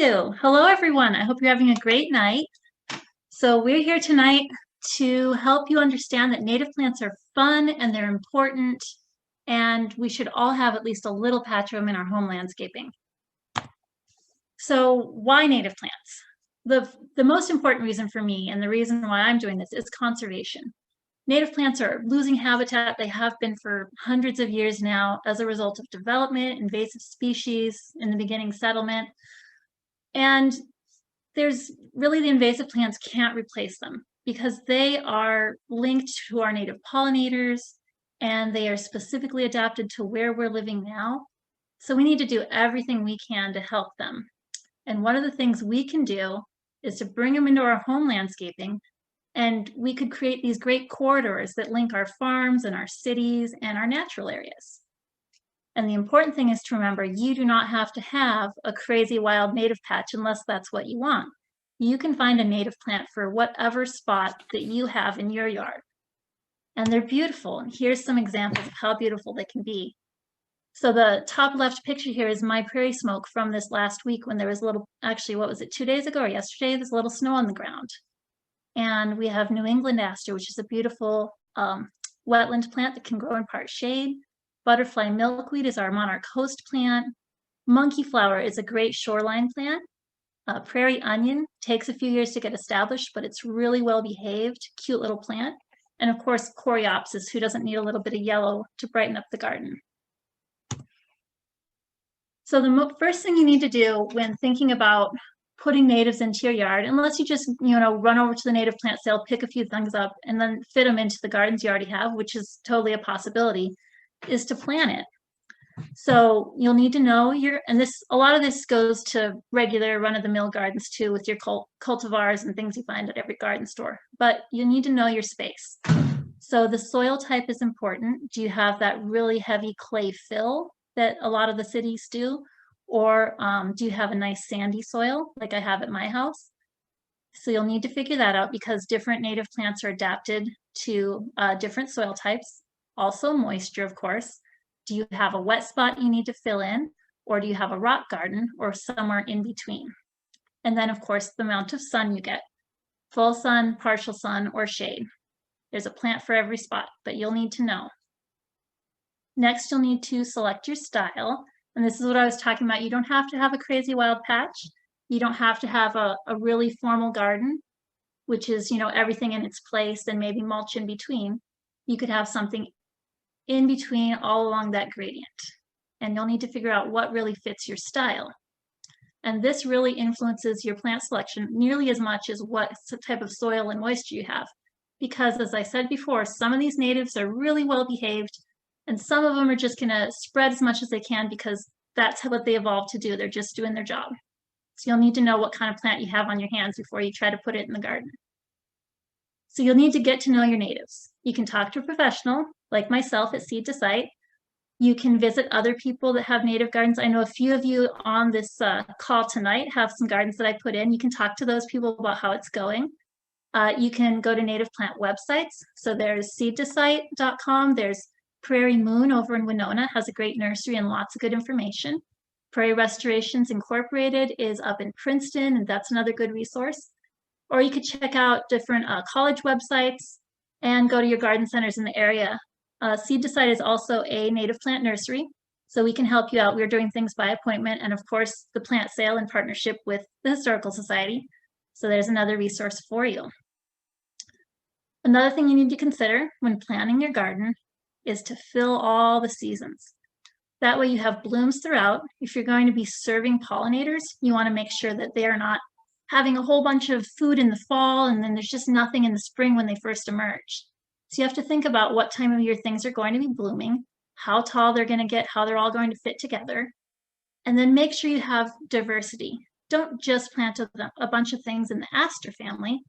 Hello, everyone. I hope you're having a great night. So we're here tonight to help you understand that native plants are fun and they're important, and we should all have at least a little patch of them in our home landscaping. So why native plants? The most important reason for me, and the reason why I'm doing this, is conservation. Native plants are losing habitat. They have been for hundreds of years now as a result of development, invasive species, in the beginning settlement. And there's really, the invasive plants can't replace them because they are linked to our native pollinators and they are specifically adapted to where we're living now. So we need to do everything we can to help them. And one of the things we can do is to bring them into our home landscaping, and we could create these great corridors that link our farms and our cities and our natural areas. And the important thing is to remember, you do not have to have a crazy wild native patch unless that's what you want. You can find a native plant for whatever spot that you have in your yard. And they're beautiful. And here's some examples of how beautiful they can be. So the top left picture here is my prairie smoke from this last week when there was a little, actually, what was it, 2 days ago or yesterday? There's a little snow on the ground. And we have New England aster, which is a beautiful wetland plant that can grow in part shade. Butterfly milkweed is our monarch host plant. Monkey flower is a great shoreline plant. Prairie onion takes a few years to get established, but it's really well behaved, cute little plant. And of course, coreopsis, who doesn't need a little bit of yellow to brighten up the garden. So the first thing you need to do when thinking about putting natives into your yard, unless you just, run over to the native plant sale, pick a few things up, and then fit them into the gardens you already have, which is totally a possibility, is to plant it. So you'll need to know a lot of this goes to regular run-of-the-mill gardens too, with your cultivars and things you find at every garden store, but you need to know your space. So the soil type is important. Do you have that really heavy clay fill that a lot of the cities do? Or do you have a nice sandy soil like I have at my house? So you'll need to figure that out because different native plants are adapted to different soil types. Also moisture, of course. Do you have a wet spot you need to fill in? Or do you have a rock garden or somewhere in between? And then, of course, the amount of sun you get. Full sun, partial sun, or shade. There's a plant for every spot, but you'll need to know. Next, you'll need to select your style. And this is what I was talking about. You don't have to have a crazy wild patch. You don't have to have a really formal garden, which is, everything in its place and maybe mulch in between. You could have something in between all along that gradient. And you'll need to figure out what really fits your style. And this really influences your plant selection nearly as much as what type of soil and moisture you have. Because as I said before, some of these natives are really well behaved, and some of them are just going to spread as much as they can because that's what they evolved to do. They're just doing their job. So you'll need to know what kind of plant you have on your hands before you try to put it in the garden. So you'll need to get to know your natives. You can talk to a professional like myself at Seed to Site. You can visit other people that have native gardens. I know a few of you on this call tonight have some gardens that I put in. You can talk to those people about how it's going. You can go to native plant websites. So there's seedtosite.com. There's Prairie Moon over in Winona, has a great nursery and lots of good information. Prairie Restorations Incorporated is up in Princeton, and that's another good resource. Or you could check out different college websites and go to your garden centers in the area. Seed to Site is also a native plant nursery, so we can help you out. We're doing things by appointment, and of course, the plant sale in partnership with the Historical Society. So there's another resource for you. Another thing you need to consider when planning your garden is to fill all the seasons. That way you have blooms throughout. If you're going to be serving pollinators, you want to make sure that they are not having a whole bunch of food in the fall and then there's just nothing in the spring when they first emerge. So you have to think about what time of year things are going to be blooming, how tall they're going to get, how they're all going to fit together, and then make sure you have diversity. Don't just plant a bunch of things in the aster family.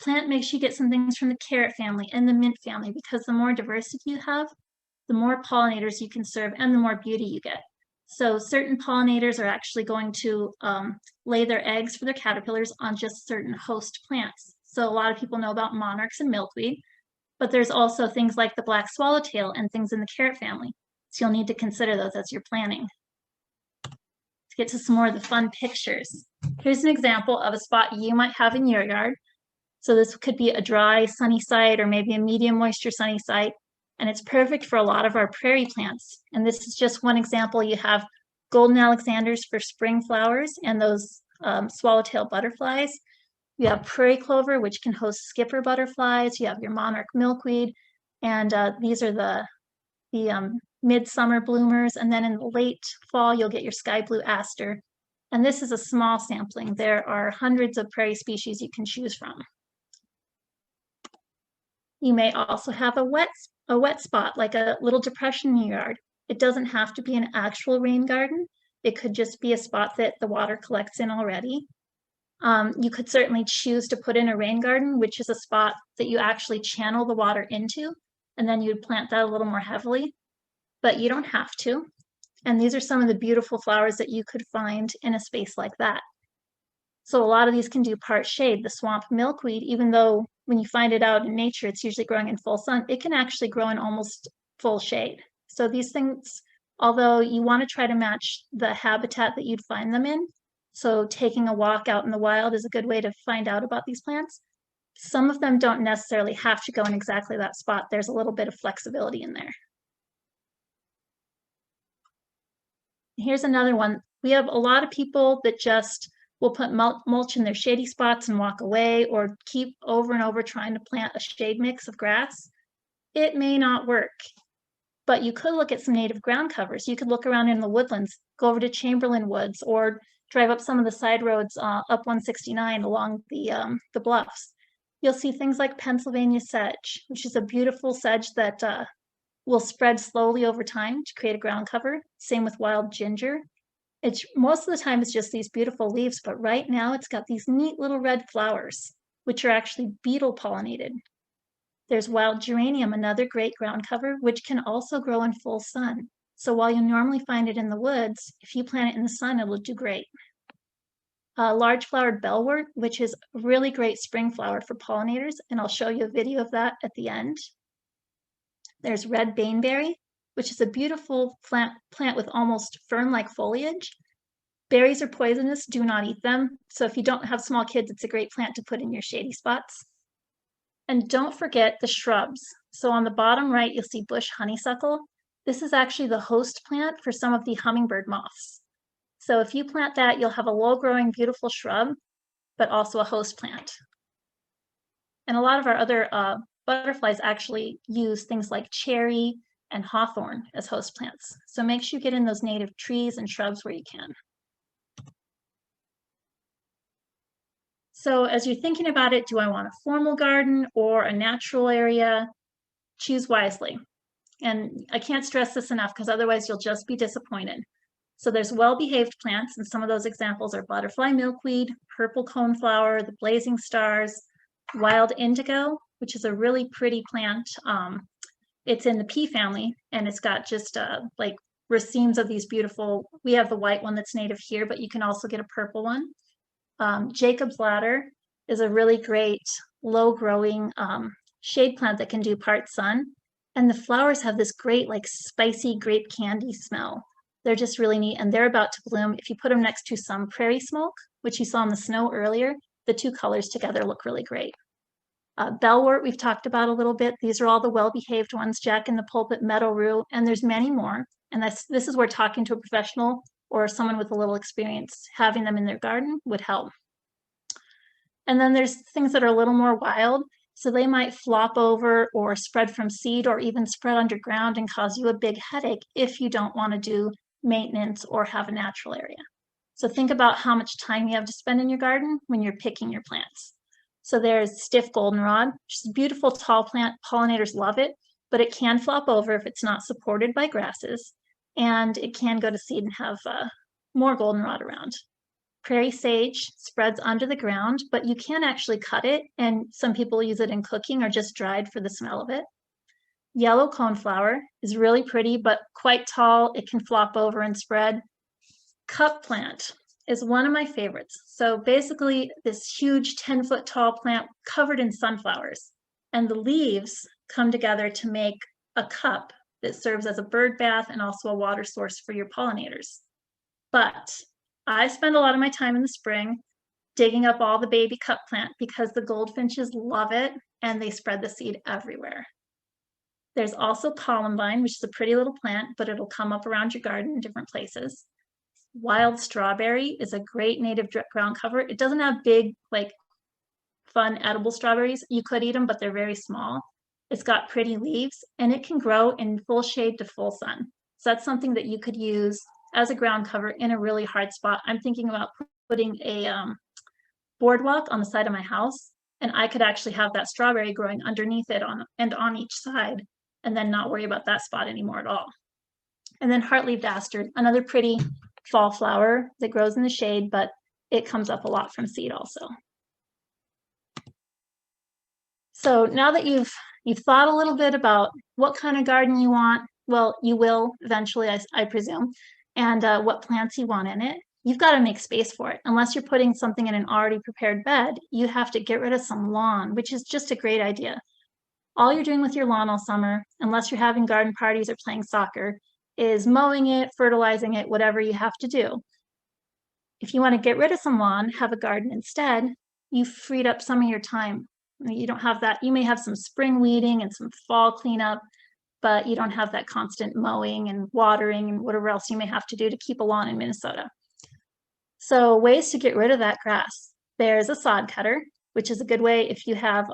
Make sure you get some things from the carrot family and the mint family, because the more diversity you have, the more pollinators you can serve and the more beauty you get. So certain pollinators are actually going to lay their eggs for their caterpillars on just certain host plants. So a lot of people know about monarchs and milkweed, but there's also things like the black swallowtail and things in the carrot family. So you'll need to consider those as you're planning. To get to some more of the fun pictures. Here's an example of a spot you might have in your yard. So this could be a dry, sunny site or maybe a medium moisture sunny site. And it's perfect for a lot of our prairie plants. And this is just one example. You have golden alexanders for spring flowers and those swallowtail butterflies. You have prairie clover, which can host skipper butterflies. You have your monarch milkweed. And these are the midsummer bloomers. And then in the late fall, you'll get your sky blue aster. And this is a small sampling. There are hundreds of prairie species you can choose from. You may also have a wet spot, like a little depression in your yard. It doesn't have to be an actual rain garden. It could just be a spot that the water collects in already. You could certainly choose to put in a rain garden, which is a spot that you actually channel the water into, and then you'd plant that a little more heavily, but you don't have to. And these are some of the beautiful flowers that you could find in a space like that. So a lot of these can do part shade. The swamp milkweed, even though when you find it out in nature, it's usually growing in full sun, it can actually grow in almost full shade. So these things, although you want to try to match the habitat that you'd find them in, so taking a walk out in the wild is a good way to find out about these plants. Some of them don't necessarily have to go in exactly that spot. There's a little bit of flexibility in there. Here's another one. We have a lot of people that just will put mulch in their shady spots and walk away, or keep over and over trying to plant a shade mix of grass. It may not work, but you could look at some native ground covers. You could look around in the woodlands, go over to Chamberlain Woods, or drive up some of the side roads up 169 along the bluffs. You'll see things like Pennsylvania sedge, which is a beautiful sedge that will spread slowly over time to create a ground cover. Same with wild ginger. Most of the time it's just these beautiful leaves, but right now it's got these neat little red flowers, which are actually beetle pollinated. There's wild geranium, another great ground cover, which can also grow in full sun. So while you normally find it in the woods, if you plant it in the sun, it'll do great. Large flowered bellwort, which is a really great spring flower for pollinators, and I'll show you a video of that at the end. There's red baneberry, which is a beautiful plant with almost fern-like foliage. Berries are poisonous, do not eat them. So if you don't have small kids, it's a great plant to put in your shady spots. And don't forget the shrubs. So on the bottom right, you'll see bush honeysuckle. This is actually the host plant for some of the hummingbird moths. So if you plant that, you'll have a low-growing, beautiful shrub, but also a host plant. And a lot of our other butterflies actually use things like cherry and hawthorn as host plants. So make sure you get in those native trees and shrubs where you can. So as you're thinking about it, do I want a formal garden or a natural area? Choose wisely. And I can't stress this enough because otherwise you'll just be disappointed. So there's well-behaved plants, and some of those examples are butterfly milkweed, purple coneflower, the blazing stars, wild indigo, which is a really pretty plant. It's in the pea family, and it's got just like racemes of these beautiful, we have the white one that's native here, but you can also get a purple one. Jacob's ladder is a really great low-growing shade plant that can do part sun. And the flowers have this great like spicy grape candy smell. They're just really neat, and they're about to bloom. If you put them next to some prairie smoke, which you saw in the snow earlier, the two colors together look really great. Bellwort, we've talked about a little bit. These are all the well-behaved ones, Jack in the Pulpit, meadow rue, and there's many more. And this is where talking to a professional or someone with a little experience, having them in their garden would help. And then there's things that are a little more wild. So they might flop over or spread from seed or even spread underground and cause you a big headache if you don't want to do maintenance or have a natural area. So think about how much time you have to spend in your garden when you're picking your plants. So there's stiff goldenrod, which is a beautiful tall plant. Pollinators love it, but it can flop over if it's not supported by grasses, and it can go to seed and have more goldenrod around. Prairie sage spreads under the ground, but you can actually cut it, and some people use it in cooking or just dried for the smell of it. Yellow coneflower is really pretty, but quite tall. It can flop over and spread. Cup plant is one of my favorites. So basically this huge 10-foot tall plant covered in sunflowers, and the leaves come together to make a cup that serves as a bird bath and also a water source for your pollinators. But I spend a lot of my time in the spring digging up all the baby cup plant because the goldfinches love it and they spread the seed everywhere. There's also columbine, which is a pretty little plant, but it'll come up around your garden in different places. Wild strawberry is a great native ground cover. It doesn't have big, like fun edible strawberries. You could eat them, but they're very small. It's got pretty leaves and it can grow in full shade to full sun. So that's something that you could use as a ground cover in a really hard spot. I'm thinking about putting a boardwalk on the side of my house, and I could actually have that strawberry growing underneath it on each side, and then not worry about that spot anymore at all. And then heartleaf dastard, another pretty fall flower that grows in the shade, but it comes up a lot from seed also. So now that you've thought a little bit about what kind of garden you want, well, you will eventually, I presume, and what plants you want in it, you've got to make space for it. Unless you're putting something in an already prepared bed, you have to get rid of some lawn, which is just a great idea. All you're doing with your lawn all summer, unless you're having garden parties or playing soccer, is mowing it, fertilizing it, whatever you have to do. If you want to get rid of some lawn, have a garden instead, you've freed up some of your time. You don't have that. You may have some spring weeding and some fall cleanup, but you don't have that constant mowing and watering and whatever else you may have to do to keep a lawn in Minnesota. So ways to get rid of that grass. There's a sod cutter, which is a good way if you have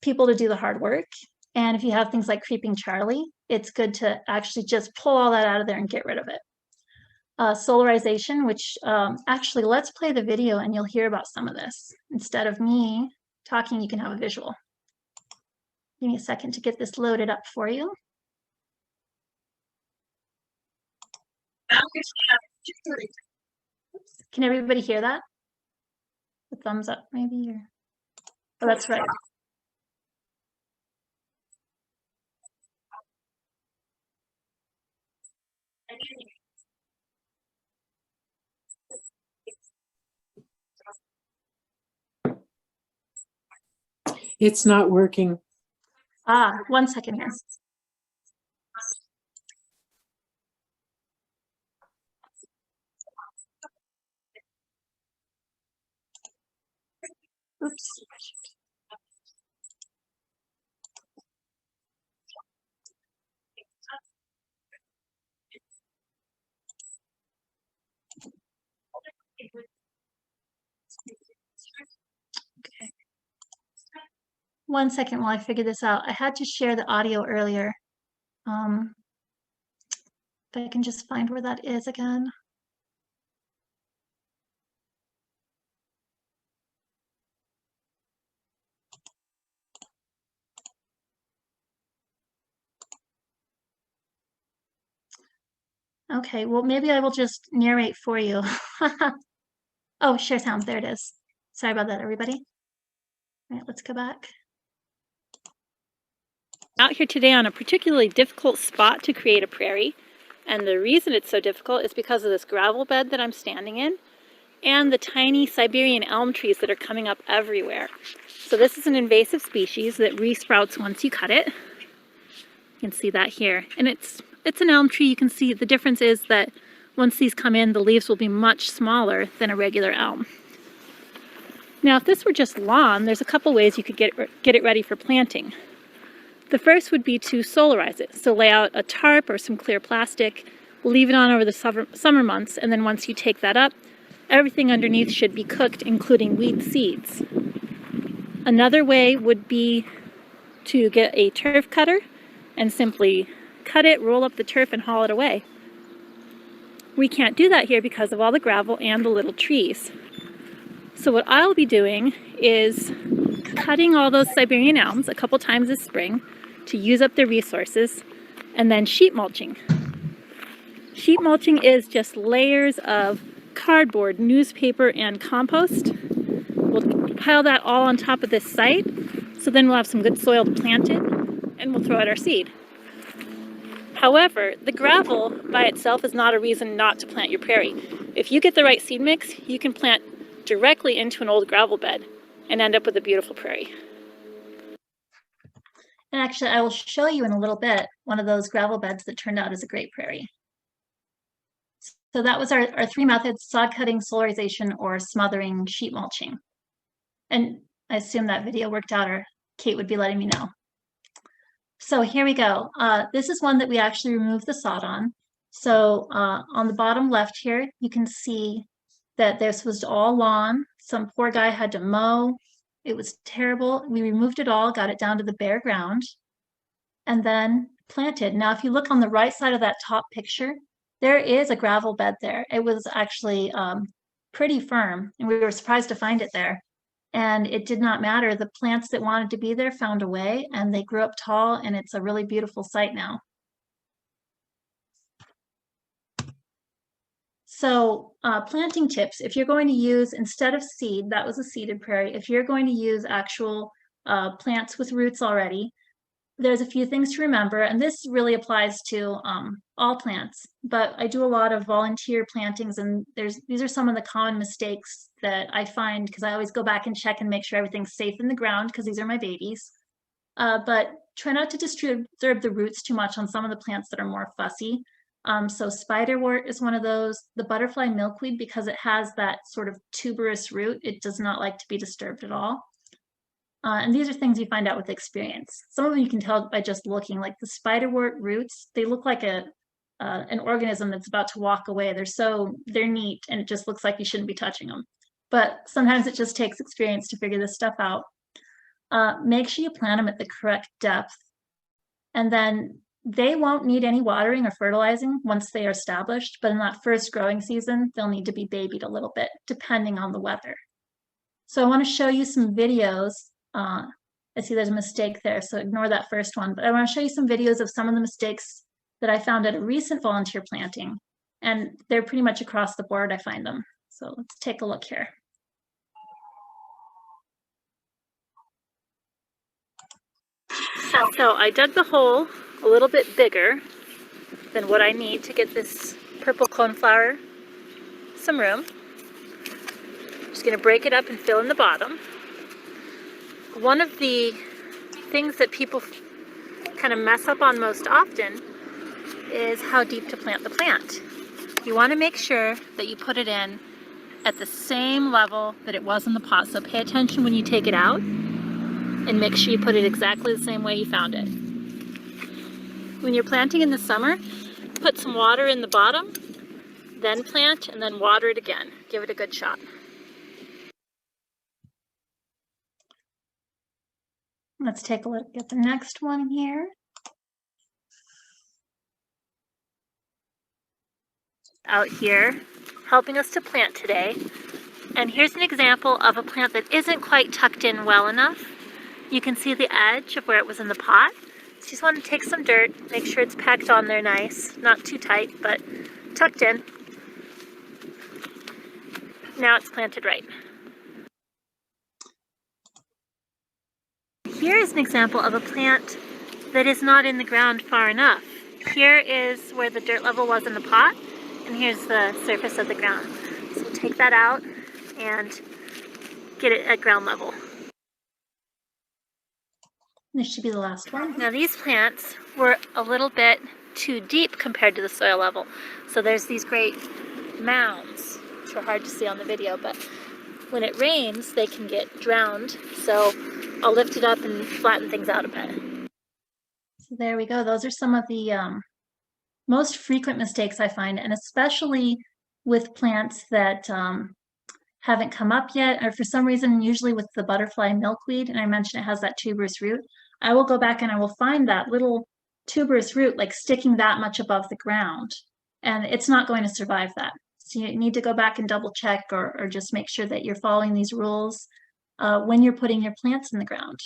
people to do the hard work. And if you have things like Creeping Charlie, it's good to actually just pull all that out of there and get rid of it. Solarization, which actually, let's play the video and you'll hear about some of this. Instead of me talking, you can have a visual. Give me a second to get this loaded up for you. Can everybody hear that? A thumbs up, maybe? Or... Oh, that's right. It's not working. Ah, 1 second here. Oops. Okay. 1 second while I figure this out. I had to share the audio earlier. If I can just find where that is again. Okay, well, maybe I will just narrate for you. Oh, share sound. There it is. Sorry about that, everybody. All right, let's go back. Out here today on a particularly difficult spot to create a prairie, and the reason it's so difficult is because of this gravel bed that I'm standing in and the tiny Siberian elm trees that are coming up everywhere. So this is an invasive species that resprouts once you cut it. You can see that here, and it's an elm tree. You can see the difference is that once these come in, the leaves will be much smaller than a regular elm. Now, if this were just lawn, there's a couple ways you could get it ready for planting. The first would be to solarize it. So lay out a tarp or some clear plastic, leave it on over the summer months, and then once you take that up, everything underneath should be cooked, including weed seeds. Another way would be to get a turf cutter and simply cut it, roll up the turf, and haul it away. We can't do that here because of all the gravel and the little trees. So what I'll be doing is cutting all those Siberian elms a couple times this spring to use up their resources, and then sheet mulching. Sheet mulching is just layers of cardboard, newspaper, and compost. We'll pile that all on top of this site, so then we'll have some good soil to plant it, and we'll throw out our seed. However, the gravel by itself is not a reason not to plant your prairie. If you get the right seed mix, you can plant directly into an old gravel bed and end up with a beautiful prairie. And actually, I will show you in a little bit one of those gravel beds that turned out as a great prairie. So that was our three methods: sod cutting, solarization, or smothering sheet mulching. And I assume that video worked out, or Kate would be letting me know. So here we go. This is one that we actually removed the sod on. So on the bottom left here, you can see that this was all lawn. Some poor guy had to mow. It was terrible. We removed it all, got it down to the bare ground, and then planted. Now, if you look on the right side of that top picture, there is a gravel bed there. It was actually pretty firm, and we were surprised to find it there. And it did not matter. The plants that wanted to be there found a way, and they grew up tall, and it's a really beautiful site now. So planting tips, if you're going to use, instead of seed, that was a seeded prairie, if you're going to use actual plants with roots already, there's a few things to remember, and this really applies to all plants, but I do a lot of volunteer plantings, and these are some of the common mistakes that I find, because I always go back and check and make sure everything's safe in the ground, because these are my babies. But try not to disturb the roots too much on some of the plants that are more fussy. So spiderwort is one of those. The butterfly milkweed, because it has that sort of tuberous root, it does not like to be disturbed at all. And these are things you find out with experience. Some of them you can tell by just looking, like the spiderwort roots, they look like an organism that's about to walk away. They're neat, and it just looks like you shouldn't be touching them. But sometimes it just takes experience to figure this stuff out. Make sure you plant them at the correct depth. And then they won't need any watering or fertilizing once they are established, but in that first growing season, they'll need to be babied a little bit, depending on the weather. So I want to show you some videos. I see there's a mistake there, so ignore that first one. But I want to show you some videos of some of the mistakes that I found at a recent volunteer planting. And they're pretty much across the board, I find them. So let's take a look here. So I dug the hole a little bit bigger than what I need to get this purple coneflower some room. Just going to break it up and fill in the bottom. One of the things that people kind of mess up on most often is how deep to plant the plant. You want to make sure that you put it in at the same level that it was in the pot. So pay attention when you take it out and make sure you put it exactly the same way you found it. When you're planting in the summer, put some water in the bottom, then plant, and then water it again. Give it a good shot. Let's take a look at the next one here. Out here helping us to plant today. And here's an example of a plant that isn't quite tucked in well enough. You can see the edge of where it was in the pot. So you just want to take some dirt, make sure it's packed on there nice, not too tight, but tucked in. Now it's planted right. Here is an example of a plant that is not in the ground far enough. Here is where the dirt level was in the pot, and here's the surface of the ground. So we'll take that out and get it at ground level. This should be the last one. Now these plants were a little bit too deep compared to the soil level. So there's these great mounds, which are hard to see on the video, but when it rains, they can get drowned. So I'll lift it up and flatten things out a bit. So there we go. Those are some of the most frequent mistakes I find, and especially with plants that haven't come up yet, or for some reason, usually with the butterfly milkweed, and I mentioned it has that tuberous root, I will go back and I will find that little tuberous root like sticking that much above the ground, and it's not going to survive that. So you need to go back and double check, or just make sure that you're following these rules when you're putting your plants in the ground.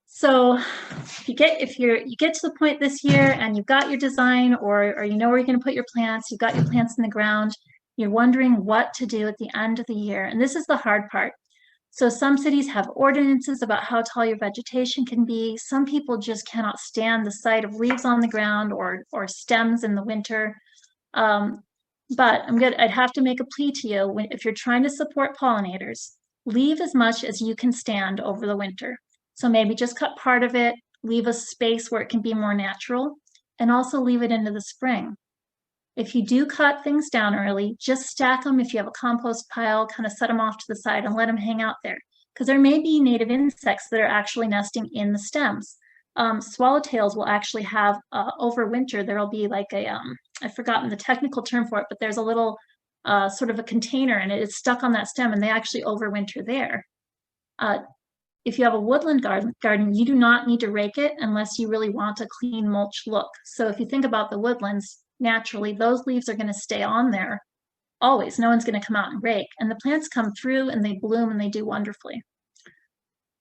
So if you get to the point this year and you've got your design, or you know where you're going to put your plants, you've got your plants in the ground, you're wondering what to do at the end of the year. And this is the hard part. So some cities have ordinances about how tall your vegetation can be. Some people just cannot stand the sight of leaves on the ground or stems in the winter. But I'd have to make a plea to you. If you're trying to support pollinators, leave as much as you can stand over the winter. So maybe just cut part of it, leave a space where it can be more natural, and also leave it into the spring. If you do cut things down early, just stack them. If you have a compost pile, kind of set them off to the side and let them hang out there. Because there may be native insects that are actually nesting in the stems. Swallowtails will actually have overwinter. There'll be like a, I've forgotten the technical term for it, but there's a little sort of a container and it's stuck on that stem and they actually overwinter there. If you have a woodland garden, you do not need to rake it unless you really want a clean mulch look. So if you think about the woodlands, naturally, those leaves are going to stay on there always. No one's going to come out and rake. And the plants come through and they bloom and they do wonderfully.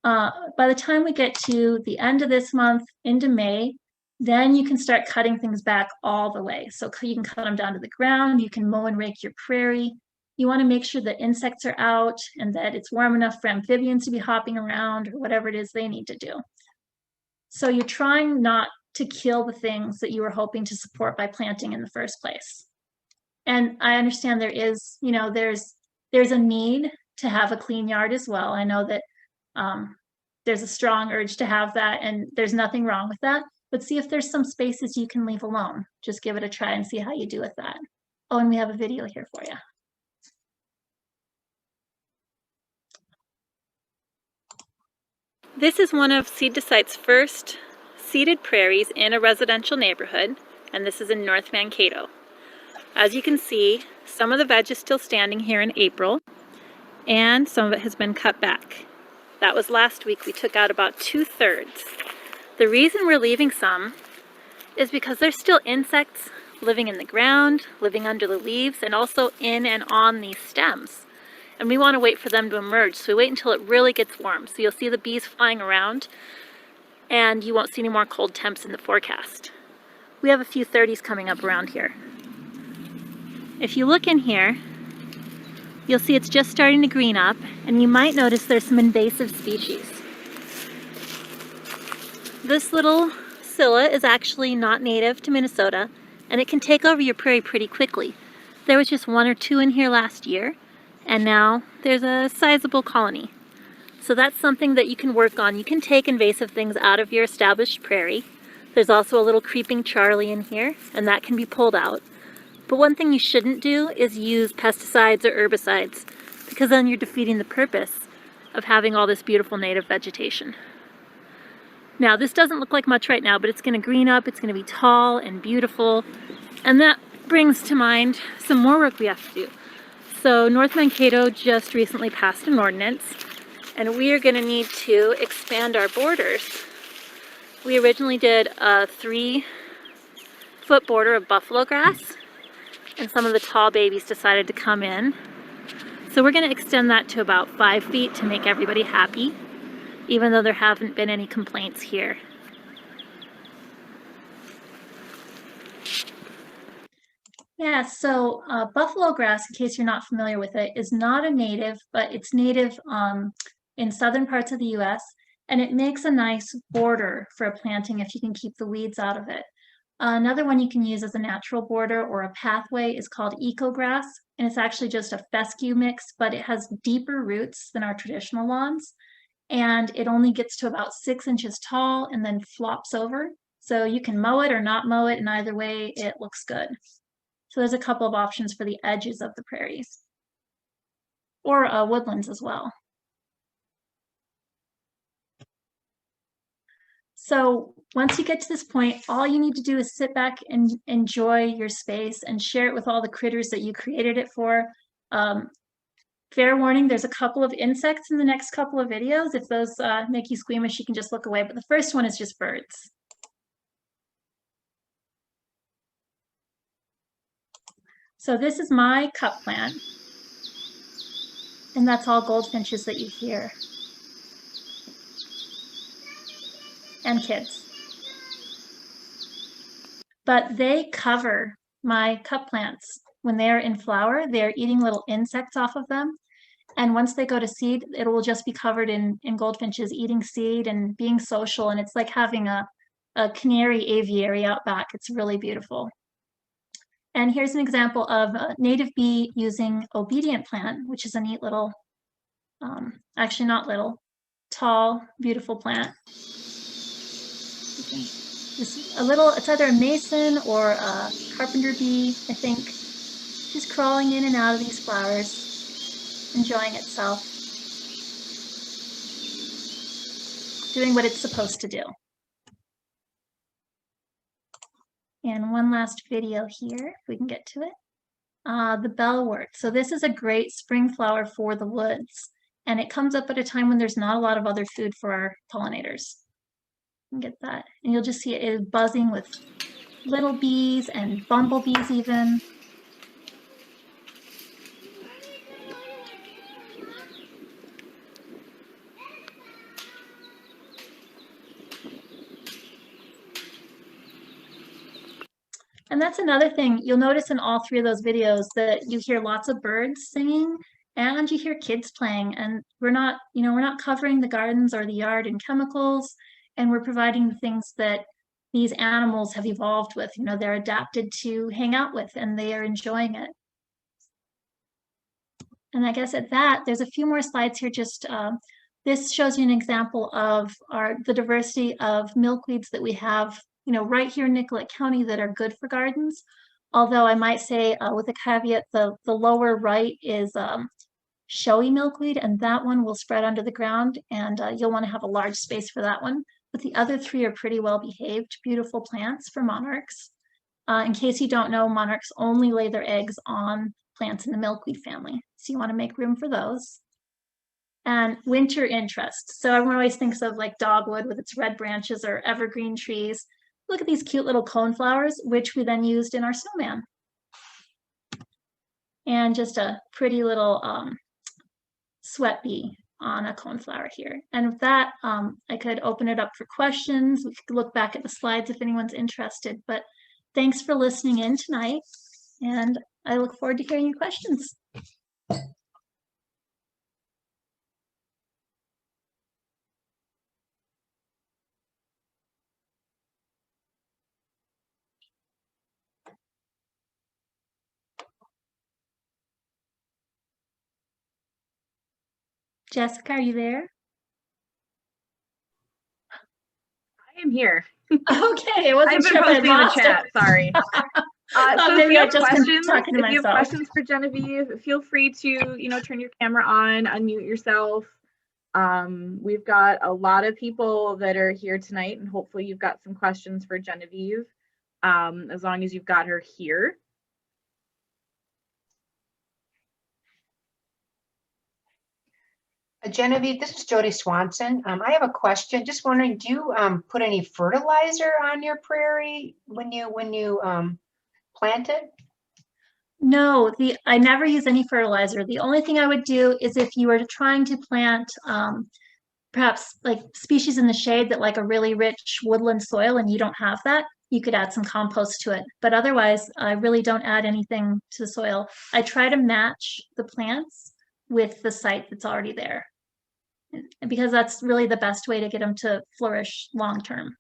By the time we get to the end of this month, into May, then you can start cutting things back all the way. So you can cut them down to the ground. You can mow and rake your prairie. You want to make sure that insects are out and that it's warm enough for amphibians to be hopping around or whatever it is they need to do. So you're trying not to kill the things that you were hoping to support by planting in the first place. And I understand there is, you know, there's a need to have a clean yard as well. I know that there's a strong urge to have that and there's nothing wrong with that, but see if there's some spaces you can leave alone. Just give it a try and see how you do with that. Oh, and we have a video here for you. This is one of Seed to Sight's first seeded prairies in a residential neighborhood, and this is in North Mankato. As you can see, some of the veg is still standing here in April, and some of it has been cut back. That was last week. We took out about 2/3. The reason we're leaving some is because there's still insects living in the ground, living under the leaves, and also in and on these stems. And we want to wait for them to emerge, so we wait until it really gets warm. So you'll see the bees flying around, and you won't see any more cold temps in the forecast. We have a few 30s coming up around here. If you look in here, you'll see it's just starting to green up, and you might notice there's some invasive species. This little scilla is actually not native to Minnesota, and it can take over your prairie pretty quickly. There was just 1 or 2 in here last year, and now there's a sizable colony. So that's something that you can work on. You can take invasive things out of your established prairie. There's also a little creeping Charlie in here, and that can be pulled out. But one thing you shouldn't do is use pesticides or herbicides, because then you're defeating the purpose of having all this beautiful native vegetation. Now, this doesn't look like much right now, but it's going to green up, it's going to be tall and beautiful, and that brings to mind some more work we have to do. So North Mankato just recently passed an ordinance, and we are going to need to expand our borders. We originally did a 3-foot border of buffalo grass, and some of the tall babies decided to come in. So we're going to extend that to about 5 feet to make everybody happy, even though there haven't been any complaints here. Yeah, so buffalo grass, in case you're not familiar with it, is not a native, but it's native in southern parts of the US, and it makes a nice border for a planting if you can keep the weeds out of it. Another one you can use as a natural border or a pathway is called ecograss, and it's actually just a fescue mix, but it has deeper roots than our traditional lawns, and it only gets to about 6 inches tall and then flops over. So you can mow it or not mow it, and either way, it looks good. So there's a couple of options for the edges of the prairies or woodlands as well. So once you get to this point, all you need to do is sit back and enjoy your space and share it with all the critters that you created it for. Fair warning, there's a couple of insects in the next couple of videos. If those make you squeamish, you can just look away. But the first one is just birds. So this is my cup plant. And that's all goldfinches that you hear. And kids. But they cover my cup plants. When they're in flower, they're eating little insects off of them. And once they go to seed, it will just be covered in goldfinches eating seed and being social. And it's like having a canary aviary out back. It's really beautiful. And here's an example of a native bee using obedient plant, which is a neat little, actually not little, tall, beautiful plant. Just a little, it's either a mason or a carpenter bee, I think, just crawling in and out of these flowers, enjoying itself, doing what it's supposed to do. And one last video here, if we can get to it. The bellwort. So this is a great spring flower for the woods, and it comes up at a time when there's not a lot of other food for our pollinators. You can get that, and you'll just see it is buzzing with little bees and bumblebees even. And that's another thing you'll notice in all three of those videos, that you hear lots of birds singing and you hear kids playing, and we're not covering the gardens or the yard in chemicals, and we're providing the things that these animals have evolved with. They're adapted to hang out with, and they are enjoying it. And I guess at that, there's a few more slides here. Just this shows you an example of the diversity of milkweeds that we have right here in Nicollet County that are good for gardens. Although I might say with a caveat, the lower right is showy milkweed, and that one will spread under the ground, and you'll want to have a large space for that one. But the other three are pretty well behaved, beautiful plants for monarchs. In case you don't know, monarchs only lay their eggs on plants in the milkweed family, so you want to make room for those. And winter interest. So everyone always thinks of like dogwood with its red branches, or evergreen trees. Look at these cute little cone flowers, which we then used in our snowman. And just a pretty little sweat bee on a coneflower here. And with that, I could open it up for questions. We could look back at the slides if anyone's interested, but thanks for listening in tonight, and I look forward to hearing your questions. Jessica, are you there? I am here. Okay, I wasn't sure if I posting in the lost chat. it. Sorry. So maybe if I you have just been questions, talking to if you have myself. questions for Genevieve, feel free to turn your camera on, unmute yourself. We've got a lot of people that are here tonight, and hopefully you've got some questions for Genevieve, as long as you've got her here. Genevieve, this is Jody Swanson. I have a question. Just wondering, do you put any fertilizer on your prairie when you plant it? No, I never use any fertilizer. The only thing I would do is if you were trying to plant perhaps like species in the shade that like a really rich woodland soil, and you don't have that, you could add some compost to it. But otherwise, I really don't add anything to the soil. I try to match the plants with the site that's already there, because that's really the best way to get them to flourish long term.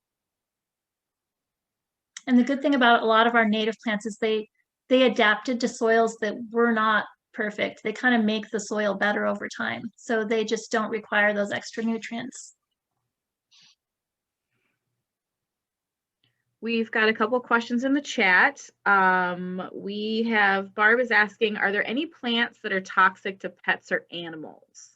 And the good thing about a lot of our native plants is they adapted to soils that were not perfect. They kind of make the soil better over time, so they just don't require those extra nutrients. We've got a couple questions in the chat. We have, Barb is asking, are there any plants that are toxic to pets or animals?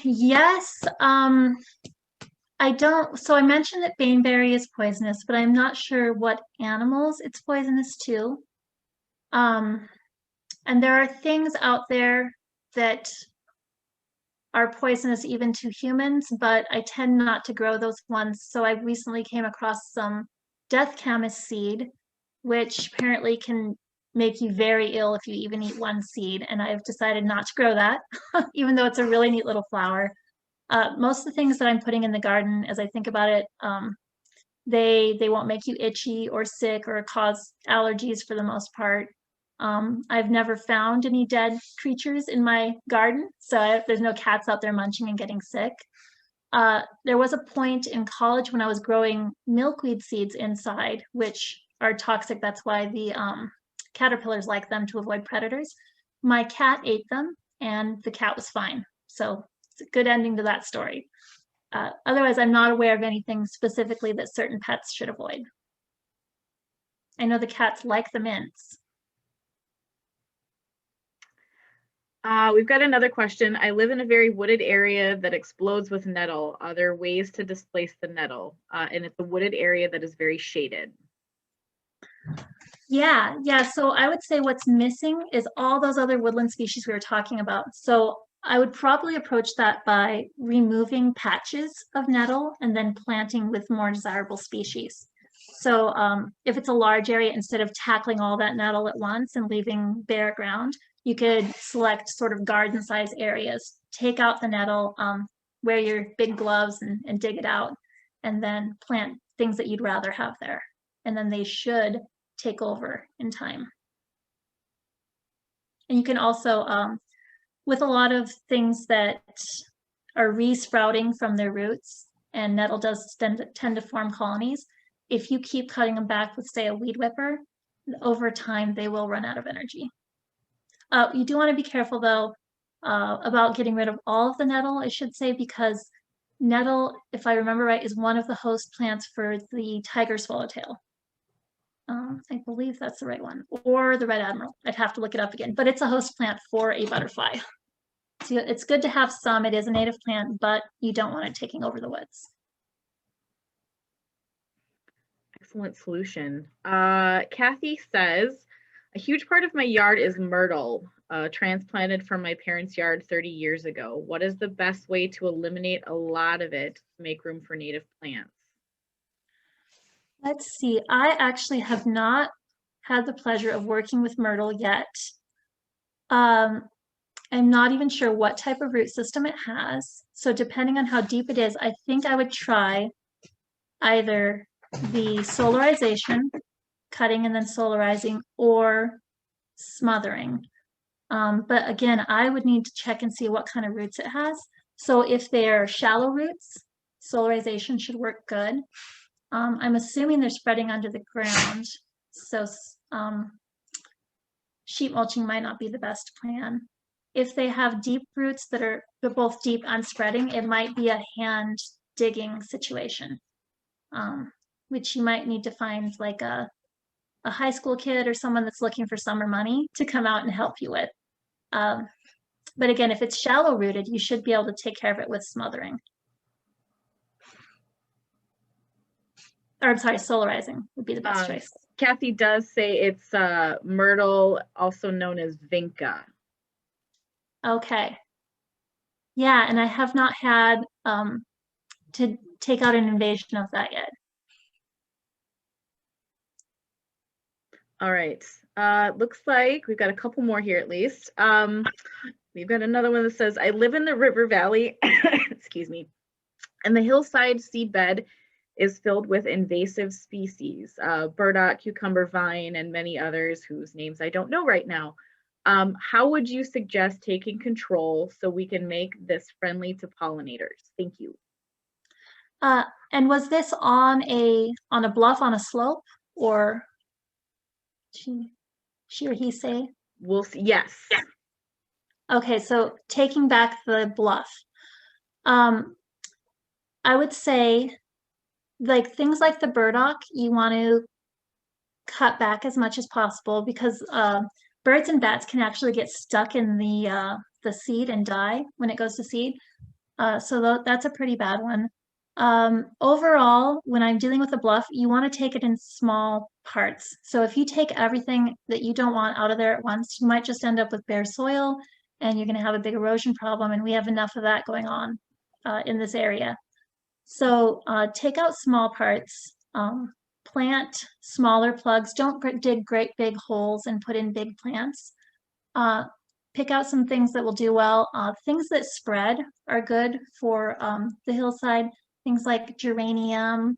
Yes. I don't, so I mentioned that baneberry is poisonous, but I'm not sure what animals it's poisonous to. And there are things out there that are poisonous even to humans, but I tend not to grow those ones. So I recently came across some death camas seed, which apparently can make you very ill if you even eat one seed. And I've decided not to grow that, even though it's a really neat little flower. Most of the things that I'm putting in the garden, as I think about it, they won't make you itchy or sick or cause allergies for the most part. I've never found any dead creatures in my garden, so there's no cats out there munching and getting sick. There was a point in college when I was growing milkweed seeds inside, which are toxic. That's why the caterpillars like them, to avoid predators. My cat ate them, and the cat was fine. So it's a good ending to that story. Otherwise, I'm not aware of anything specifically that certain pets should avoid. I know the cats like the mints. We've got another question. I live in a very wooded area that explodes with nettle. Are there ways to displace the nettle? And it's a wooded area that is very shaded. Yeah. So I would say what's missing is all those other woodland species we were talking about. So I would probably approach that by removing patches of nettle and then planting with more desirable species. So if it's a large area, instead of tackling all that nettle at once and leaving bare ground, you could select sort of garden size areas, take out the nettle, wear your big gloves and dig it out, and then plant things that you'd rather have there. And then they should take over in time. And you can also, with a lot of things that are re-sprouting from their roots, and nettle does tend to form colonies, if you keep cutting them back with, say, a weed whipper, over time they will run out of energy. You do want to be careful, though, about getting rid of all of the nettle, I should say, because nettle, if I remember right, is one of the host plants for the tiger swallowtail. I believe that's the right one, or the red admiral. I'd have to look it up again, but it's a host plant for a butterfly. So it's good to have some. It is a native plant, but you don't want it taking over the woods. Excellent solution. Kathy says, a huge part of my yard is myrtle, transplanted from my parents' yard 30 years ago. What is the best way to eliminate a lot of it to make room for native plants? Let's see. I actually have not had the pleasure of working with myrtle yet. I'm not even sure what type of root system it has. So depending on how deep it is, I think I would try either the solarization, cutting and then solarizing, or smothering. But again, I would need to check and see what kind of roots it has. So if they're shallow roots, solarization should work good. I'm assuming they're spreading under the ground, so sheet mulching might not be the best plan. If they have deep roots they're both deep and spreading, it might be a hand digging situation, which you might need to find like a high school kid or someone that's looking for summer money to come out and help you with. But again, if it's shallow rooted, you should be able to take care of it with smothering. Or I'm sorry, solarizing would be the best choice. Kathy does say it's myrtle, also known as vinca. Okay. Yeah, and I have not had to take out an invasion of that yet. All right. Looks like we've got a couple more here at least. We've got another one that says, I live in the river valley, excuse me, and the hillside seedbed is filled with invasive species, burdock, cucumber vine, and many others whose names I don't know right now. How would you suggest taking control so we can make this friendly to pollinators? Thank you. And was this on a bluff on a slope, or she or he say? We'll see. Yes. Okay, so taking back the bluff. I would say, like things like the burdock, you want to cut back as much as possible, because birds and bats can actually get stuck in the seed and die when it goes to seed. So that's a pretty bad one. Overall, when I'm dealing with a bluff, you want to take it in small parts. So if you take everything that you don't want out of there at once, you might just end up with bare soil, and you're going to have a big erosion problem, and we have enough of that going on in this area. So take out small parts, plant smaller plugs. Don't dig great big holes and put in big plants. Pick out some things that will do well. Things that spread are good for the hillside. Things like geranium.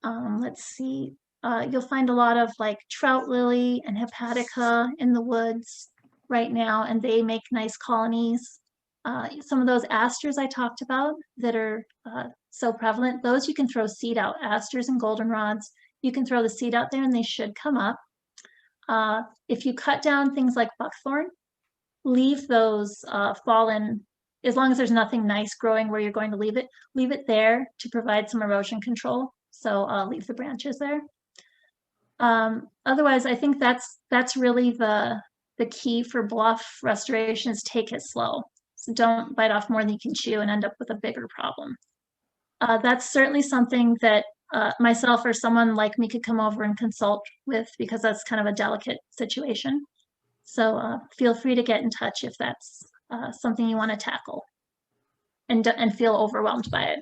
Let's see. You'll find a lot of like trout lily and hepatica in the woods right now, and they make nice colonies. Some of those asters I talked about that are so prevalent, those you can throw seed out. Asters and goldenrods, you can throw the seed out there and they should come up. If you cut down things like buckthorn, leave those fallen as long as there's nothing nice growing where you're going to leave it there to provide some erosion control. So leave the branches there. Otherwise, I think that's really the key for bluff restoration is take it slow. So don't bite off more than you can chew and end up with a bigger problem. That's certainly something that myself or someone like me could come over and consult with, because that's kind of a delicate situation. So feel free to get in touch if that's something you want to tackle and feel overwhelmed by it.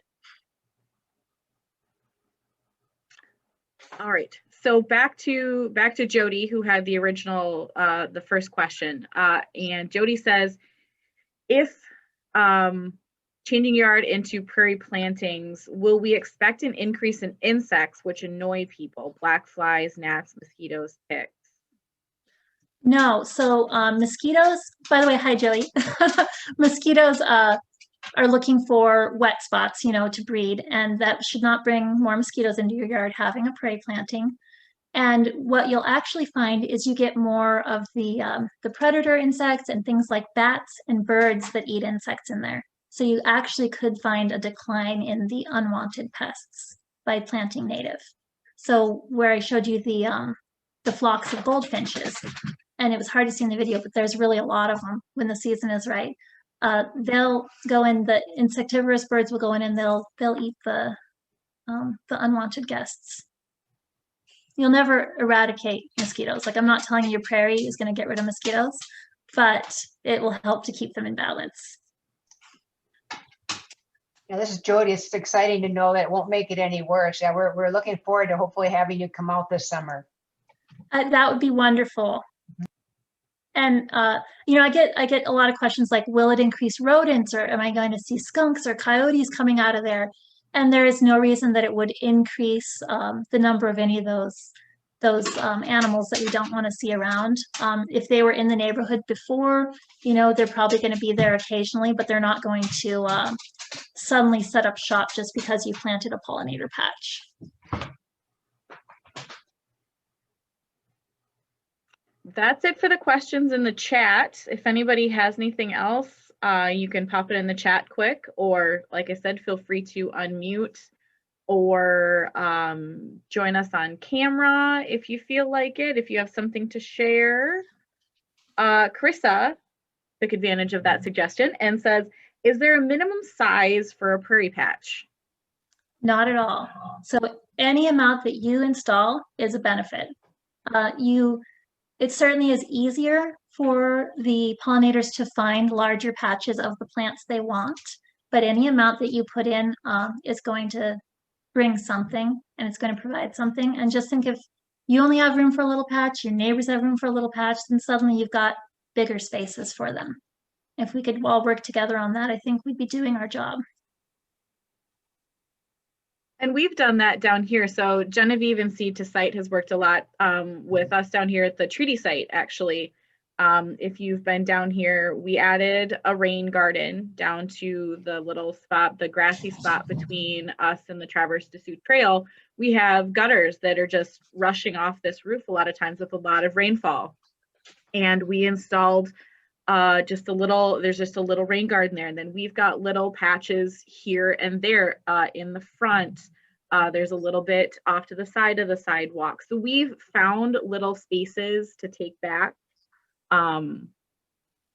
All right, so back to Jody, who had the original, the first question. And Jody says, if changing yard into prairie plantings, will we expect an increase in insects which annoy people? Black flies, gnats, mosquitoes, ticks? No, so mosquitoes, by the way, hi Joey. Mosquitoes are looking for wet spots, you know, to breed, and that should not bring more mosquitoes into your yard having a prairie planting. And what you'll actually find is you get more of the predator insects and things like bats and birds that eat insects in there. So you actually could find a decline in the unwanted pests by planting native. So where I showed you the flocks of goldfinches, and it was hard to see in the video, but there's really a lot of them when the season is right. They'll go in, the insectivorous birds will go in and they'll eat the unwanted guests. You'll never eradicate mosquitoes. Like, I'm not telling you your prairie is going to get rid of mosquitoes, but it will help to keep them in balance. Yeah, this is Jody. It's exciting to know that it won't make it any worse. Yeah, we're looking forward to hopefully having you come out this summer. That would be wonderful. And you know, I get a lot of questions like, will it increase rodents, or am I going to see skunks or coyotes coming out of there? And there is no reason that it would increase the number of any of those animals that we don't want to see around. If they were in the neighborhood before, you know, they're probably going to be there occasionally, but they're not going to suddenly set up shop just because you planted a pollinator patch. That's it for the questions in the chat. If anybody has anything else, you can pop it in the chat quick, or like I said, feel free to unmute or join us on camera if you feel like it, if you have something to share. Carissa took advantage of that suggestion and says, is there a minimum size for a prairie patch? Not at all. So any amount that you install is a benefit. It certainly is easier for the pollinators to find larger patches of the plants they want, but any amount that you put in is going to bring something, and it's going to provide something. And just think, if you only have room for a little patch, your neighbors have room for a little patch, then suddenly you've got bigger spaces for them. If we could all work together on that, I think we'd be doing our job. And we've done that down here. So Genevieve in Seed to Site has worked a lot with us down here at the treaty site, actually. If you've been down here, we added a rain garden down to the little spot, the grassy spot between us and the Traverse des Sioux Trail. We have gutters that are just rushing off this roof a lot of times with a lot of rainfall. And we installed there's just a little rain garden there. And then we've got little patches here and there in the front. There's a little bit off to the side of the sidewalk. So we've found little spaces to take back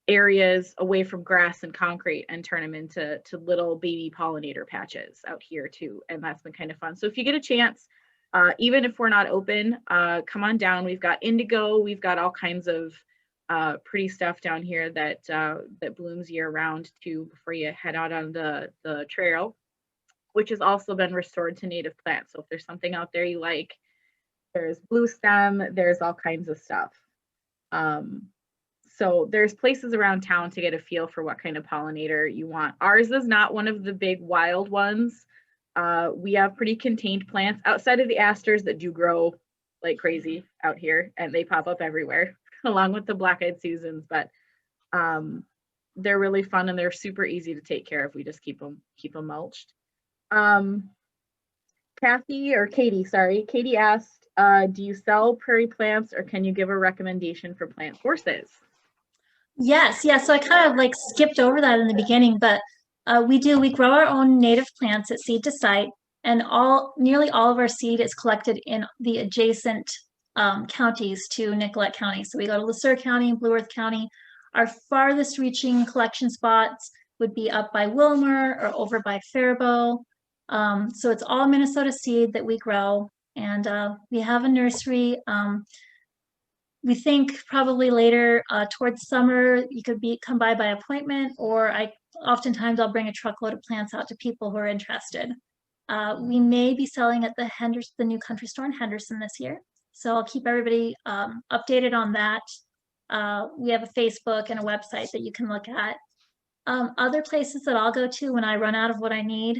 areas away from grass and concrete and turn them into little baby pollinator patches out here too. And that's been kind of fun. So if you get a chance, even if we're not open, come on down. We've got indigo. We've got all kinds of pretty stuff down here that blooms year round too before you head out on the trail, which has also been restored to native plants. So if there's something out there you like, there's blue stem, there's all kinds of stuff. So there's places around town to get a feel for what kind of pollinator you want. Ours is not one of the big wild ones. We have pretty contained plants outside of the asters that do grow like crazy out here, and they pop up everywhere along with the black-eyed Susans, but they're really fun and they're super easy to take care of. We just keep them mulched. Katie asked, do you sell prairie plants, or can you give a recommendation for plant sources? Yes, yeah. So I kind of like skipped over that in the beginning, but we grow our own native plants at Seed to Site, and nearly all of our seed is collected in the adjacent counties to Nicollet County. So we go to LaSure County, Blue Earth County. Our farthest reaching collection spots would be up by Wilmer or over by Faribault. So it's all Minnesota seed that we grow, and we have a nursery. We think probably later towards summer you could come by appointment, or oftentimes I'll bring a truckload of plants out to people who are interested. We may be selling at the new country store in Henderson this year, so I'll keep everybody updated on that. We have a Facebook and a website that you can look at. Other places that I'll go to when I run out of what I need,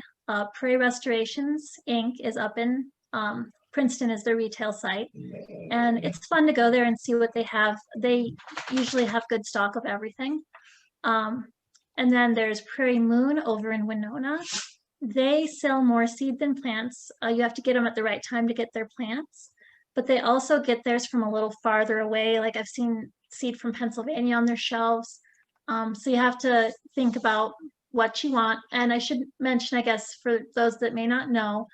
Prairie Restorations Inc. is up in Princeton is their retail site. And it's fun to go there and see what they have. They usually have good stock of everything. And then there's Prairie Moon over in Winona. They sell more seed than plants. You have to get them at the right time to get their plants. But they also get theirs from a little farther away. Like I've seen seed from Pennsylvania on their shelves. So you have to think about what you want. And I should mention, I guess, for those that may not know,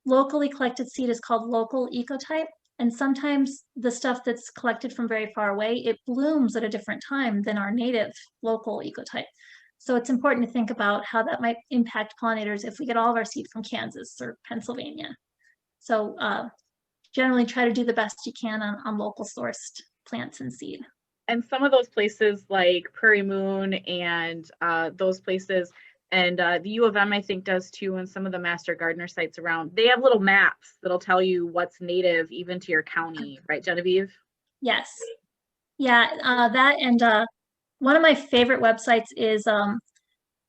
locally collected seed is called local ecotype. And sometimes the stuff that's collected from very far away, it blooms at a different time than our native local ecotype. So it's important to think about how that might impact pollinators if we get all of our seed from Kansas or Pennsylvania. So generally try to do the best you can on local sourced plants and seed. And some of those places like Prairie Moon and those places, and the U of M, I think, does too, and some of the master gardener sites around, they have little maps that'll tell you what's native even to your county, right, Genevieve? Yes. Yeah, that and one of my favorite websites is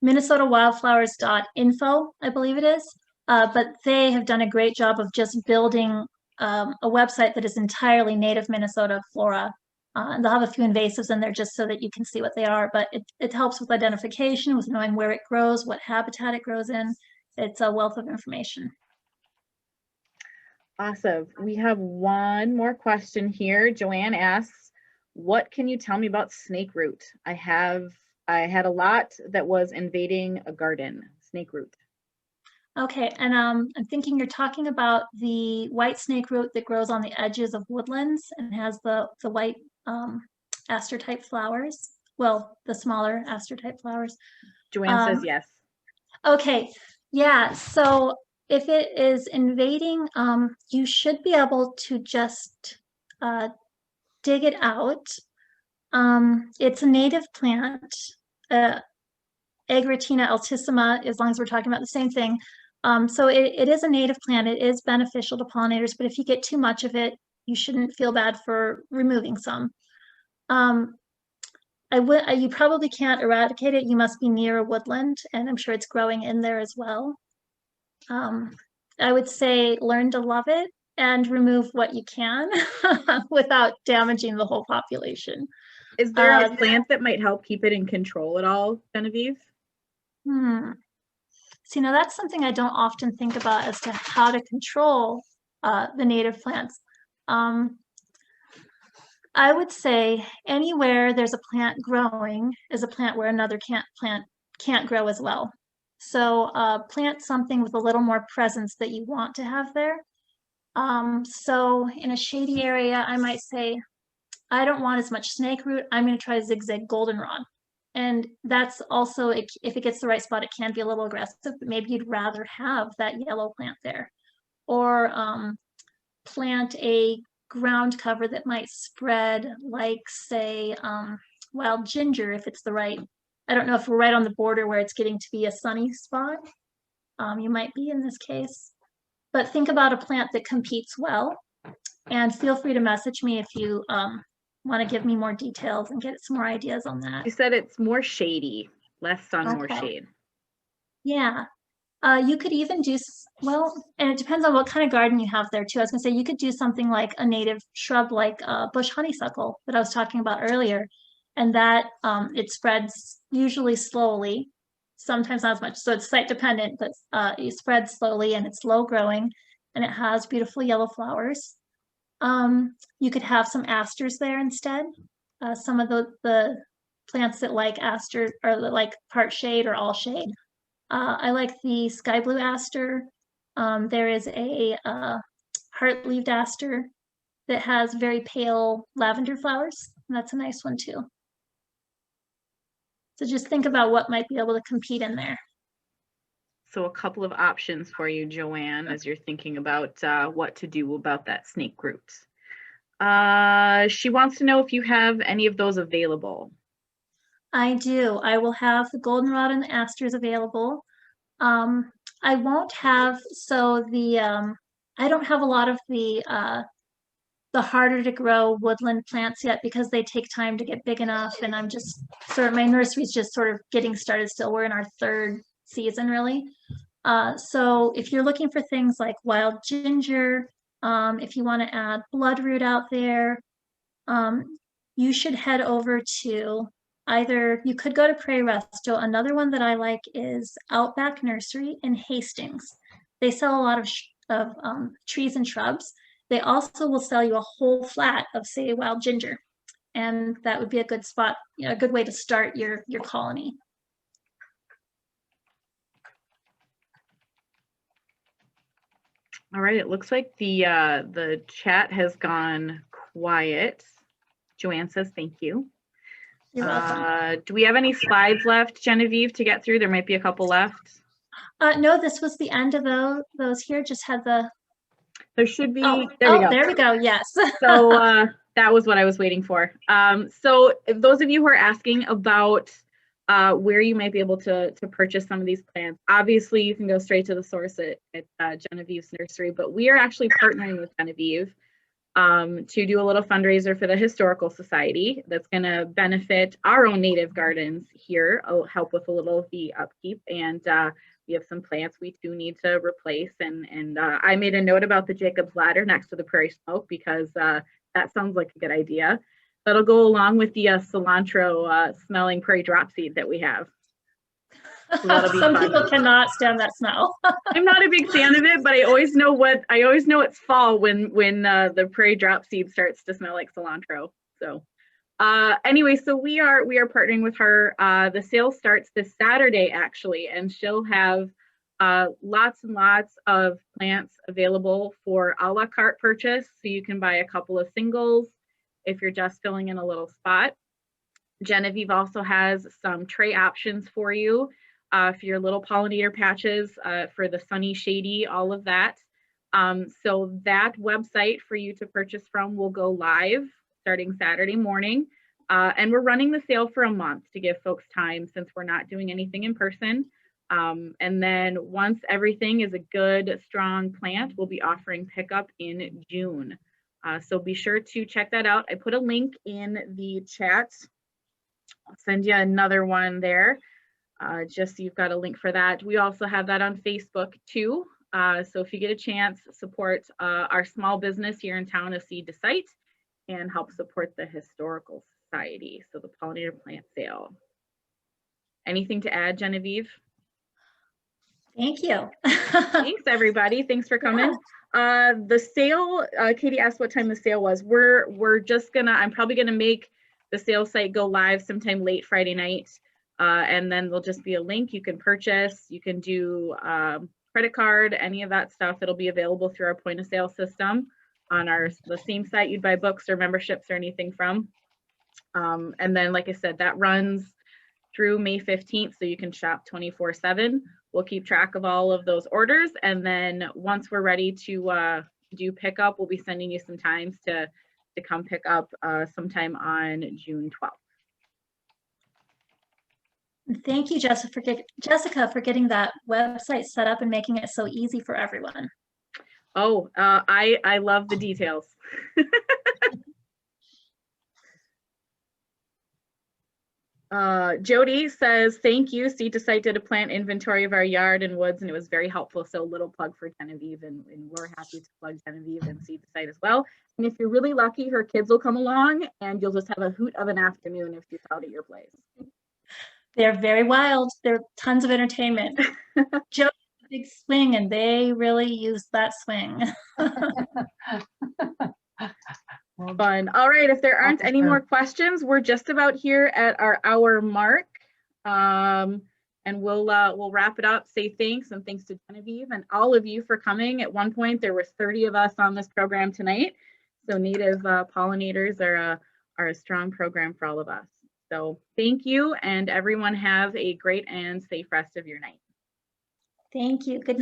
minnesotawildflowers.info, I believe it is. But they have done a great job of just building a website that is entirely native Minnesota flora. And they'll have a few invasives in there just so that you can see what they are, but it helps with identification, with knowing where it grows, what habitat it grows in. It's a wealth of information. Awesome. We have one more question here. Joanne asks, what can you tell me about snake root? I had a lot that was invading a garden. Snake root. Okay, and I'm thinking you're talking about the white snake root that grows on the edges of woodlands and has the white aster type flowers. Well, the smaller aster type flowers. Joanne says yes. Okay, yeah, so if it is invading, you should be able to just dig it out. It's a native plant, Agritina altissima, as long as we're talking about the same thing. So it is a native plant. It is beneficial to pollinators, but if you get too much of it, you shouldn't feel bad for removing some. You probably can't eradicate it. You must be near a woodland, and I'm sure it's growing in there as well. I would say learn to love it and remove what you can without damaging the whole population. Is there a plant that might help keep it in control at all, Genevieve? See, now that's something I don't often think about as to how to control the native plants. I would say anywhere there's a plant growing is a plant where another plant can't grow as well. So plant something with a little more presence that you want to have there. So in a shady area, I might say, I don't want as much snake root. I'm going to try zigzag goldenrod. And that's also, if it gets the right spot, it can be a little aggressive, but maybe you'd rather have that yellow plant there. Or plant a ground cover that might spread, like, say, wild ginger, if it's the right, I don't know if we're right on the border where it's getting to be a sunny spot. You might be in this case. But think about a plant that competes well. And feel free to message me if you want to give me more details and get some more ideas on that. You said it's more shady, less sun, more shade. Yeah. You could even do, well, and it depends on what kind of garden you have there too. I was gonna say you could do something like a native shrub like bush honeysuckle that I was talking about earlier. And that it spreads usually slowly, sometimes not as much. So it's site dependent, but it spreads slowly and it's low growing and it has beautiful yellow flowers. You could have some asters there instead. Some of the plants that like aster or that like part shade or all shade. I like the sky blue aster. There is a heart-leaved aster that has very pale lavender flowers. And that's a nice one too. So just think about what might be able to compete in there. So a couple of options for you, Joanne, as you're thinking about what to do about that snake root. She wants to know if you have any of those available. I do. I will have the goldenrod and the asters available. I won't have, so the, I don't have a lot of the harder to grow woodland plants yet because they take time to get big enough. And I'm just sort of, my nursery's just sort of getting started still. We're in our third season really. So if you're looking for things like wild ginger, if you want to add bloodroot out there, you should head over to either, you could go to Prairie Resto. Another one that I like is Outback Nursery in Hastings. They sell a lot of trees and shrubs. They also will sell you a whole flat of, say, wild ginger. And that would be a good spot, you know, a good way to start your colony. All right, it looks like the chat has gone quiet. Joanne says thank you. You're welcome. Do we have any slides left, Genevieve, to get through? There might be a couple left. No, this was the end of those here. Just had the. There should be. Oh, there we go. There we go. Yes. So that was what I was waiting for. So if those of you who are asking about where you might be able to purchase some of these plants, obviously you can go straight to the source at Genevieve's nursery, but we are actually partnering with Genevieve to do a little fundraiser for the Historical Society that's going to benefit our own native gardens here. I'll help with a little of the upkeep, and we have some plants we do need to replace. And I made a note about the Jacob's Ladder next to the Prairie Smoke because that sounds like a good idea. That'll go along with the cilantro smelling prairie dropseed that we have. So some people cannot stand that smell. I'm not a big fan of it, but I always know it's fall when the prairie dropseed starts to smell like cilantro. So anyway, so we are partnering with her. The sale starts this Saturday actually, and she'll have lots and lots of plants available for a la carte purchase. So you can buy a couple of singles if you're just filling in a little spot. Genevieve also has some tray options for you for your little pollinator patches, for the sunny, shady, all of that. So that website for you to purchase from will go live starting Saturday morning. And we're running the sale for a month to give folks time since we're not doing anything in person. And then once everything is a good, strong plant, we'll be offering pickup in June. So be sure to check that out. I put a link in the chat. I'll send you another one there, just so you've got a link for that. We also have that on Facebook too. So if you get a chance, support our small business here in town of Seed to Site and help support the Historical Society. So the pollinator plant sale. Anything to add, Genevieve? Thank you. Thanks, everybody. Thanks for coming. Yeah. The sale, Katie asked what time the sale was. We're just gonna, I'm probably gonna make the sale site go live sometime late Friday night. And then there'll just be a link you can purchase. You can do credit card, any of that stuff. It'll be available through our point of sale system on the same site you'd buy books or memberships or anything from. And then, like I said, that runs through May 15th, so you can shop 24/7. We'll keep track of all of those orders. And then once we're ready to do pickup, we'll be sending you some times to come pick up sometime on June 12th. Thank you, Jessica, for getting that website set up and making it so easy for everyone. Oh, I love the details. Jody says, thank you. Seed to Site did a plant inventory of our yard and woods, and it was very helpful. So a little plug for Genevieve, and we're happy to plug Genevieve and Seed to Site as well. And if you're really lucky, her kids will come along and you'll just have a hoot of an afternoon if she's out at your place. They're very wild. There are tons of entertainment. Joe has a big swing, and they really use that swing. Fun. All right, if there aren't any more questions, we're just about here at our hour mark. And we'll wrap it up, say thanks, and thanks to Genevieve and all of you for coming. At one point, there was 30 of us on this program tonight. So native pollinators are a strong program for all of us. So thank you, and everyone have a great and safe rest of your night. Thank you. Good night.